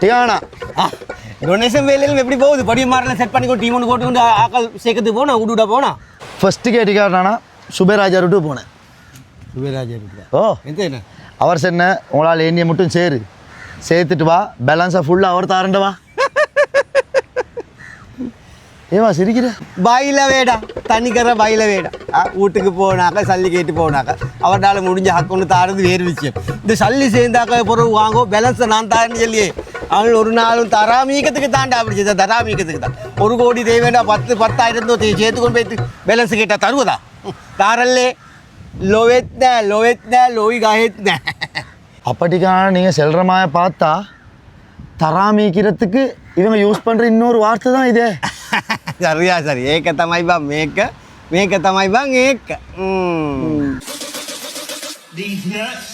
Diana donation வேலையில் எப்படி போகுது படி மாரில் செட் பண்ணி டீம் ஒன்று போட்டு ஆக்கள் சேர்க்கறதுக்கு போனா விட போனா ஃபஸ்ட்டு கேட்டிக்காரனா சுபேராஜா விட்டு போனேன். சுபேராஜா இருக்கா ஓ எந்த என்ன அவர் சொன்ன உங்களால் எண்ணியை மட்டும் சேர்த்துட்டு வா பேலன்ஸாக ஃபுல்லாக அவர் தாரண்ட வா. ஏவா சிரிக்கிற பாயில வேடா தண்ணிக்கற பாயில வேடா வீட்டுக்கு போனாக்க சல்லி கேட்டு போனாக்க அவரால் முடிஞ்ச ஹக்கு ஒன்று தாரது வேறு விஷயம். இந்த சல்லி சேர்ந்தாக்க பொருள் வாங்கோ பேலன்ஸை நான் தாரேன்னு சொல்லியே அவள் ஒரு நாளும் தராமீக்கத்துக்கு தாண்டா அப்படி செய்த தராமீக்கத்துக்கு தான் 1 கோடி தேவைண்டா 10,000 சேர்த்து கொண்டு போயிட்டு பேலன்ஸ் கேட்டால் தருவதா தாரல்லே லோவேத்ன லோய் காயத்ன. அப்படிக்கான நீங்கள் செல்கிற மாதிரி பார்த்தா தராமிக்கிறதுக்கு இவங்க யூஸ் பண்ணுற இன்னொரு வார்த்தை தான் இதே. சரியா சரி ஏக்க தமாய்பா மேக்க தமாய்பா ஏக்க These nuts